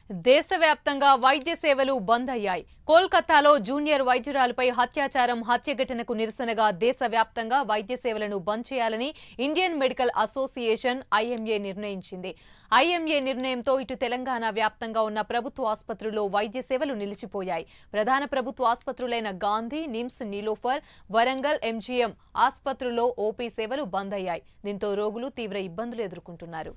దేశవ్యాప్తంగా వైద్య సేవలు బంద్ అయ్యాయి. కోల్కతాలో జూనియర్ వైద్యురాలపై హత్యాచారం హత్య ఘటనకు నిరసనగా దేశవ్యాప్తంగా వైద్య సేవలను బంద్ చేయాలని ఇండియన్ మెడికల్ అసోసియేషన్ ఐఎంఏ నిర్ణయించింది. ఐఎంఏ నిర్ణయంతో ఇటు తెలంగాణ వ్యాప్తంగా ఉన్న ప్రభుత్వ ఆసుపత్రుల్లో వైద్య సేవలు నిలిచిపోయాయి. ప్రధాన ప్రభుత్వ ఆసుపత్రులైన గాంధీ, నిమ్స్, నీలోఫర్, వరంగల్, ఎంజీఎం ఆసుపత్రుల్లో ఓపీ సేవలు బంద్ అయ్యాయి. దీంతో రోగులు తీవ్ర ఇబ్బందులు ఎదుర్కొంటున్నారు.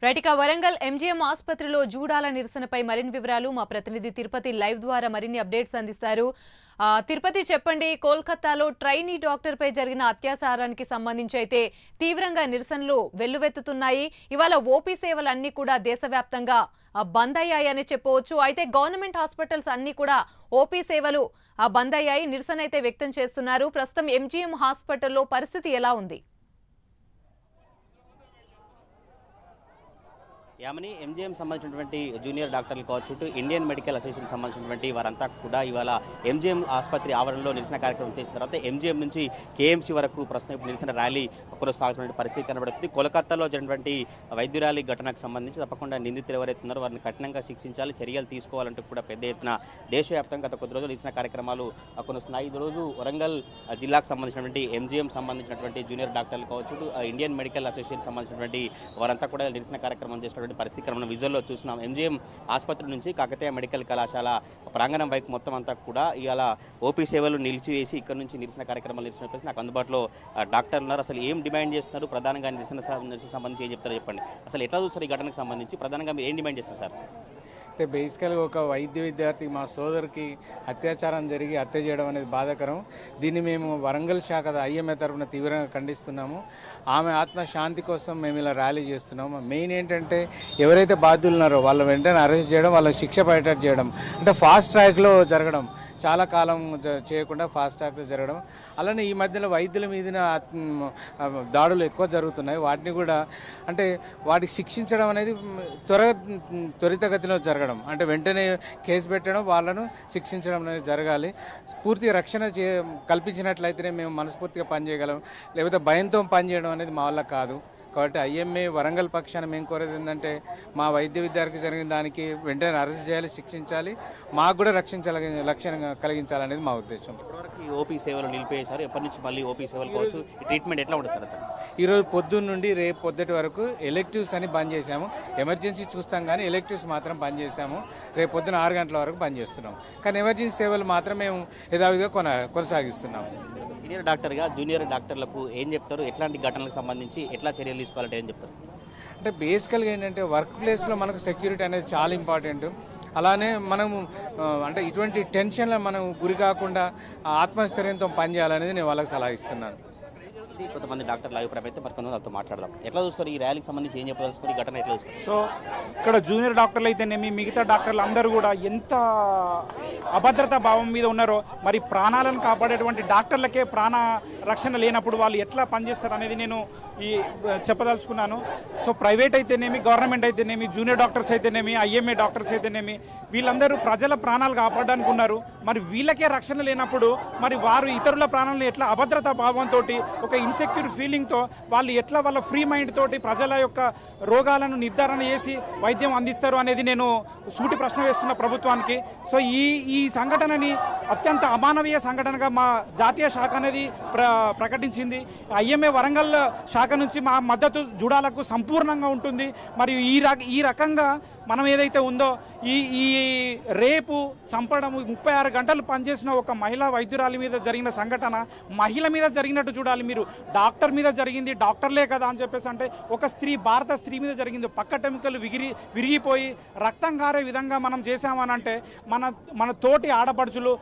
రైటిక వరంగల్ ఎంజీఎం ఆసుపత్రిలో జూడాల నిరసనపై మరిన్ని వివరాలు మా ప్రతినిధి తిరుపతి లైవ్ ద్వారా మరిన్ని అప్డేట్స్ అందిస్తారు. తిరుపతి చెప్పండి, కోల్కతాలో ట్రైనీ డాక్టర్ పై జరిగిన అత్యాచారానికి సంబంధించి అయితే తీవ్రంగా నిరసనలు వెల్లువెత్తుతున్నాయి. ఇవాళ ఓపీ సేవలన్నీ కూడా దేశవ్యాప్తంగా బంద్ అయ్యాయని చెప్పవచ్చు. అయితే గవర్నమెంట్ హాస్పిటల్స్ అన్ని కూడా ఓపీ సేవలు బంద్ అయ్యాయి, నిరసన అయితే వ్యక్తం చేస్తున్నారు. ప్రస్తుతం ఎంజీఎం హాస్పిటల్లో పరిస్థితి ఎలా ఉంది? యామని ఎంజీఎం సంబంధించినటువంటి జూనియర్ డాక్టర్లు కావచ్చు, ఇండియన్ మెడికల్ అసోసియేషన్ సంబంధించినటువంటి వారంతా కూడా ఇవాళ ఎంజీఎం ఆసుపత్రి ఆవరణలో నిరసన కార్యక్రమం చేసిన తర్వాత ఎంజీఎం నుంచి కేఎంసీ వరకు ప్రస్తుతం నిరసన ర్యాలీ కొనసాగుతున్న పరిస్థితి కనబడుతుంది. కోల్కతాలో జరిగినటువంటి వైద్యురాలి ఘటనకు సంబంధించి తప్పకుండా నిందితులు ఎవరైతే ఉన్నారో వారిని కఠినంగా శిక్షించాలి, చర్యలు తీసుకోవాలంటూ కూడా పెద్ద ఎత్తున దేశవ్యాప్తంగా గత కొద్ది రోజులు నిరసన కార్యక్రమాలు కొనసాగుతున్నాయి. ఈ రోజు వరంగల్ జిల్లాకు సంబంధించినటువంటి ఎంజీఎం సంబంధించినటువంటి జూనియర్ డాక్టర్లు కావచ్చు, ఇండియన్ మెడికల్ అసోసియేషన్ సంబంధించినటువంటి వారంతా కూడా నిరసన కార్యక్రమం చేసినటువంటి పరిస్థితి మనం విజువల్లో చూస్తున్నాం. ఎంజీఎం ఆసుపత్రి నుంచి కాకతీయ మెడికల్ కళాశాల ప్రాంగణం వైపు మొత్తం అంతా కూడా ఇవాళ ఓపీ సేవలు నిలిచివేసి ఇక్కడ నుంచి నిరసన కార్యక్రమాలు నిలిచినప్పుడు నాకు అందుబాటులో డాక్టర్లు ఉన్నారు. అసలు ఏం డిమాండ్ చేస్తున్నారు, ప్రధానంగా నిరసన సంబంధించి ఏం చెప్తారో చెప్పండి. అసలు ఎట్లా చూస్తారు ఈ ఘటనకు సంబంధించి, ప్రధానంగా మీరు ఏం డిమాండ్ చేస్తారు సార్? అయితే బేసికల్గా ఒక వైద్య విద్యార్థి మా సోదరికి అత్యాచారం జరిగి హత్య చేయడం అనేది బాధాకరం. దీన్ని మేము వరంగల్ శాఖ ఐఎంఏ తరఫున తీవ్రంగా ఖండిస్తున్నాము. ఆమె ఆత్మశాంతి కోసం మేము ఇలా ర్యాలీ చేస్తున్నాము. మెయిన్ ఏంటంటే ఎవరైతే బాధ్యులు ఉన్నారో వాళ్ళ వెంటనే అరెస్ట్ చేయడం, వాళ్ళకి శిక్ష పడేటట్టు చేయడం, అంటే ఫాస్ట్ ట్రాక్లో జరగడం, చాలా కాలం చేయకుండా ఫాస్ట్ ట్రాక్లో జరగడం. అలానే ఈ మధ్యలో వైద్యుల మీదన దాడులు ఎక్కువ జరుగుతున్నాయి. వాటిని కూడా అంటే వాటికి శిక్షించడం అనేది త్వరితగతిలో జరగడం, అంటే వెంటనే కేసు పెట్టడం, వాళ్ళను శిక్షించడం అనేది జరగాలి. పూర్తిగా రక్షణ కల్పించినట్లయితేనే మేము మనస్ఫూర్తిగా పనిచేయగలం, లేకపోతే భయంతో పనిచేయడం అనేది మా వల్ల కాదు. కాబట్టి ఐఎంఏ వరంగల్ పక్షాన మేము కోరేది ఏంటంటే మా వైద్య విద్యార్థికి జరిగిన దానికి వెంటనే అరెస్ట్ చేయాలి, శిక్షించాలి, మాకు కూడా రక్షణ కలిగించాలనేది మా ఉద్దేశం. ఇప్పటివరకు ఓపీ సేవలు నిలిపేశారు, ఎప్పటి నుంచి మళ్ళీ ఓపీ సేవలు కావచ్చు, ట్రీట్మెంట్ ఎట్లా ఉంటుంది సార్? ఈరోజు పొద్దున్న నుండి రేపు పొద్దుటి వరకు ఎలెక్టివ్స్ అని బంద్ చేశాము. ఎమర్జెన్సీ చూస్తాం కానీ ఎలెక్టివ్స్ మాత్రం బంద్ చేశాము. రేపు పొద్దున 6 గంటల వరకు బంద్ చేస్తున్నాం. కానీ ఎమర్జెన్సీ సేవలు మాత్రం మేము యథావిధిగా కొనసాగిస్తున్నాము. సీనియర్ డాక్టర్గా జూనియర్ డాక్టర్లకు ఏం చెప్తారు, ఎట్లాంటి ఘటనలకు సంబంధించి ఎట్లా చర్యలు తీసుకోవాలంటే ఏం చెప్తారు? అంటే బేసికల్గా ఏంటంటే వర్క్ ప్లేస్లో మనకు సెక్యూరిటీ అనేది చాలా ఇంపార్టెంట్. అలానే మనము అంటే ఇటువంటి టెన్షన్లో మనం గురి కాకుండా ఆత్మస్థైర్యంతో పనిచేయాలనేది నేను వాళ్ళకి సలహా ఇస్తున్నాను. ఇది కొంతమంది డాక్టర్ల అభిప్రాయం అయితే మరి కొంతమంది వాళ్ళతో మాట్లాడదాం. ఎట్లా చూస్తారు ఈ ర్యాలీకి సంబంధించి, ఏం చెప్పదలుచుకున్నారు, ఈ ఘటన ఎట్లా చూస్తారు? సో ఇక్కడ జూనియర్ డాక్టర్లు అయితేనేమి మిగతా డాక్టర్లు అందరూ కూడా ఎంత అభద్రతా భావం మీద ఉన్నారో, మరి ప్రాణాలను కాపాడేటువంటి డాక్టర్లకే రక్షణ లేనప్పుడు వాళ్ళు ఎట్లా పనిచేస్తారు అనేది నేను ఈ చెప్పదలుచుకున్నాను. సో ప్రైవేట్ అయితేనేమి, గవర్నమెంట్ అయితేనేమి, జూనియర్ డాక్టర్స్ అయితేనేమి, ఐఎంఏ డాక్టర్స్ అయితేనేమి, వీళ్ళందరూ ప్రజల ప్రాణాలు కాపాడడానికి ఉన్నారు. మరి వీళ్ళకే రక్షణ లేనప్పుడు మరి వారు ఇతరుల ప్రాణాలను ఎట్లా అభద్రతా భావంతో, ఒక ఇన్సెక్యూర్ ఫీలింగ్తో వాళ్ళు ఎట్లా వాళ్ళ ఫ్రీ మైండ్ తోటి ప్రజల యొక్క రోగాలను నిర్ధారణ చేసి వైద్యం అందిస్తారు అనేది నేను సూటి ప్రశ్న వేస్తున్న ప్రభుత్వానికి. సో ఈ సంఘటనని అత్యంత అమానవీయ సంఘటనగా మా జాతీయ శాఖ అనేది ప్రకటించింది. ఐఎంఏ వరంగల్ శాఖ నుంచి మా మద్దతు జూడాలకు సంపూర్ణంగా ఉంటుంది. మరియు ఈ రకంగా మనం ఏదైతే ఉందో ఈ రేపు చంపడం 36 గంటలు పనిచేసిన ఒక మహిళా వైద్యురాలి మీద జరిగిన సంఘటన మహిళ మీద జరిగినట్టు చూడాలి. మీరు డాక్టర్ మీద జరిగింది, డాక్టర్లే కదా అని చెప్పేసి అంటే ఒక స్త్రీ, భారత స్త్రీ మీద జరిగింది. పక్క టెముకలు విరిగిపోయి రక్తం కారే విధంగా మనం చేసామనంటే మన తోటి ఆడపడుచులు,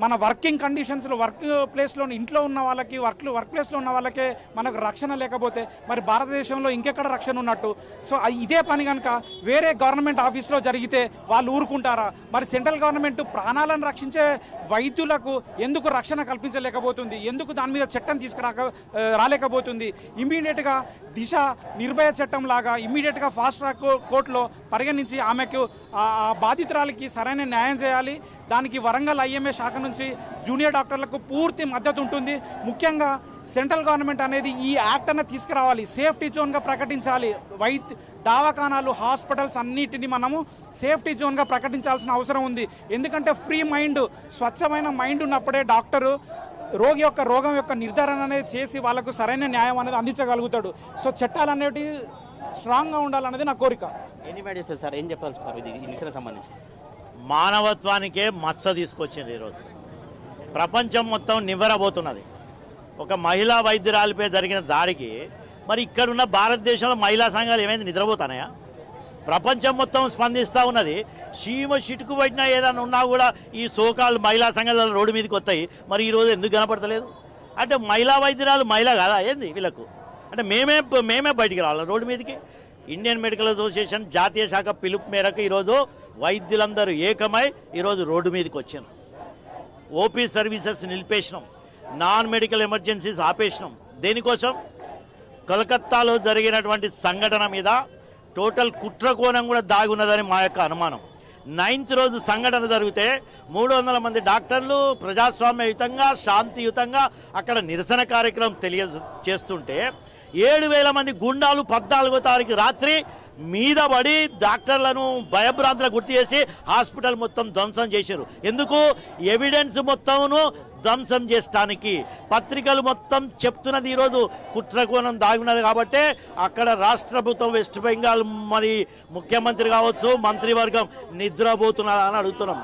మన వర్కింగ్ కండిషన్స్లో, వర్క్ ప్లేస్లో ఇంట్లో ఉన్న వాళ్ళకి, వర్క్ ప్లేస్లో ఉన్న వాళ్ళకే మనకు రక్షణ లేకపోతే మరి భారతదేశంలో ఇంకెక్కడ రక్షణ ఉన్నట్టు? సో ఇదే పని కనుక వేరే గవర్నమెంట్ ఆఫీస్లో జరిగితే వాళ్ళు ఊరుకుంటారా? మరి సెంట్రల్ గవర్నమెంట్ ప్రాణాలను రక్షించే వైద్యులకు ఎందుకు రక్షణ కల్పించలేకపోతుంది? ఎందుకు దాని మీద చట్టం రాలేకపోతుంది? ఇమ్మీడియట్గా దిశ నిర్భయ చట్టం లాగా ఇమ్మీడియట్గా ఫాస్ట్ ట్రాక్ కోర్టులో పరిగణించి ఆమెకు ఆ బాధితురాలికి సరైన న్యాయం చేయాలి. దానికి వరంగల్ ఐఎంఏ శాఖ నుంచి జూనియర్ డాక్టర్లకు పూర్తి మద్దతు ఉంటుంది. ముఖ్యంగా సెంట్రల్ గవర్నమెంట్ అనేది ఈ యాక్ట్ అన్న తీసుకురావాలి, సేఫ్టీ జోన్గా ప్రకటించాలి. దవాఖానాలు, హాస్పిటల్స్ అన్నిటిని మనము సేఫ్టీ జోన్గా ప్రకటించాల్సిన అవసరం ఉంది. ఎందుకంటే ఫ్రీ మైండ్, స్వచ్ఛమైన మైండ్ ఉన్నప్పుడే డాక్టరు రోగం యొక్క నిర్ధారణ అనేది చేసి వాళ్ళకు సరైన న్యాయం అనేది అందించగలుగుతాడు. సో చట్టాలు అనేవి స్ట్రాంగ్గా ఉండాలనేది నా కోరిక. సార్ ఏం చెప్పాల్సి ఈ విషయానికి సంబంధించి? మానవత్వానికే మచ్చ తీసుకొచ్చింది. ఈరోజు ప్రపంచం మొత్తం నివ్వెరబోతున్నది. ఒక మహిళా వైద్యురాలిపై జరిగిన దాడికి మరి ఇక్కడున్న భారతదేశంలో మహిళా సంఘాలు ఏమైంది, నిద్రపోతానాయా? ప్రపంచం మొత్తం స్పందిస్తూ ఉన్నది. చీమ చిటుకు పట్టినా ఏదైనా ఉన్నా కూడా ఈ సోకాళ్ళు మహిళా సంఘాలు రోడ్డు మీదకి వస్తాయి. మరి ఈరోజు ఎందుకు కనపడతలేదు? అంటే మహిళా వైద్యురాలు మహిళ కాదా ఏంది వీళ్ళకు? అంటే మేమే బయటికి రావాలి రోడ్డు మీదకి. ఇండియన్ మెడికల్ అసోసియేషన్ జాతీయ శాఖ పిలుపు మేరకు ఈరోజు వైద్యులందరూ ఏకమై ఈరోజు రోడ్డు మీదకి వచ్చాను. ఓపీ సర్వీసెస్ నిలిపేసినాం, నాన్ మెడికల్ ఎమర్జెన్సీస్ ఆపేసినాం. దేనికోసం? కలకత్తాలో జరిగినటువంటి సంఘటన మీద టోటల్ కుట్రకోణం కూడా దాగున్నదని మా యొక్క అనుమానం. 9th రోజు సంఘటన జరిగితే 300 మంది డాక్టర్లు ప్రజాస్వామ్యయుతంగా, శాంతియుతంగా అక్కడ నిరసన కార్యక్రమం చేస్తుంటే 7,000 మంది గుండాలు 14వ తారీఖు రాత్రి మీద పడి డాక్టర్లను భయభ్రాంతులకు గుర్తు చేసి హాస్పిటల్ మొత్తం ధ్వంసం చేశారు. ఎందుకు? ఎవిడెన్స్ మొత్తమును ధ్వంసం చేయడానికి. పత్రికలు మొత్తం చెప్తున్నది ఈరోజు కుట్రకోణం దాగున్నది కాబట్టి అక్కడ రాష్ట్ర ప్రభుత్వం, వెస్ట్ బెంగాల్ మరి ముఖ్యమంత్రి కావచ్చు, మంత్రివర్గం నిద్రపోతున్నదా అని అడుగుతున్నాం.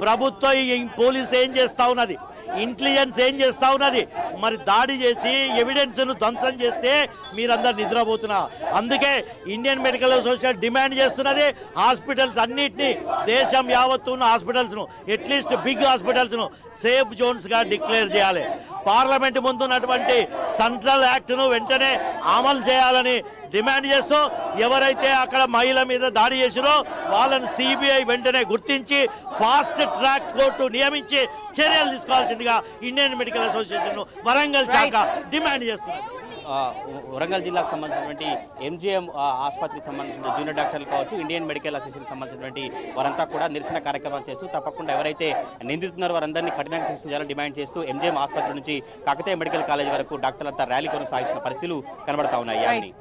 ప్రభుత్వం, పోలీసు ఏం చేస్తూ ఉన్నది? ఇంటెలిజెన్స్ ఏం చేస్తూ ఉన్నది? మరి దాడి చేసి ఎవిడెన్స్ను ధ్వంసం చేస్తే మీరందరూ నిద్రపోతున్నారు. అందుకే ఇండియన్ మెడికల్ అసోసియేషన్ డిమాండ్ చేస్తున్నది హాస్పిటల్స్ అన్నింటినీ, దేశం యావత్తు ఉన్న హాస్పిటల్స్ను, అట్లీస్ట్ బిగ్ హాస్పిటల్స్ను సేఫ్ జోన్స్గా డిక్లేర్ చేయాలి. పార్లమెంట్ ముందున్నటువంటి సెంట్రల్ యాక్ట్ను వెంటనే అమలు చేయాలని డిమాండ్ చేస్తూ ఎవరైతే అక్కడ మహిళ మీద దాడి చేసిరో వాళ్ళని సిబిఐ వెంటనే గుర్తించి ఫాస్ట్ ట్రాక్ కోర్టు నియమించి చర్యలు తీసుకోవాల్సిందిగా ఇండియన్ మెడికల్ అసోసియేషన్ వరంగల్ శాఖ డిమాండ్ చేస్తుంది. వరంగల్ జిల్లాకు సంబంధించినటువంటి ఎంజిఎం ఆసుపత్రికి సంబంధించిన జూనియర్ డాక్టర్లు కావచ్చు, ఇండియన్ మెడికల్ అసోసియేషన్కి సంబంధించినటువంటి వారంతా కూడా నిరసన కార్యక్రమాలు చేస్తూ తప్పకుండా ఎవరైతే నిందితున్నారో వారందరినీ కఠినంగా శిక్షించాలని డిమాండ్ చేస్తూ ఎంజిఎం ఆసుపత్రి నుంచి కాకతీయ మెడికల్ కాలేజ్ వరకు డాక్టర్లంతా ర్యాలీ కొనసాగిస్తున్న పరిస్థితులు కనబడతా ఉన్నాయి.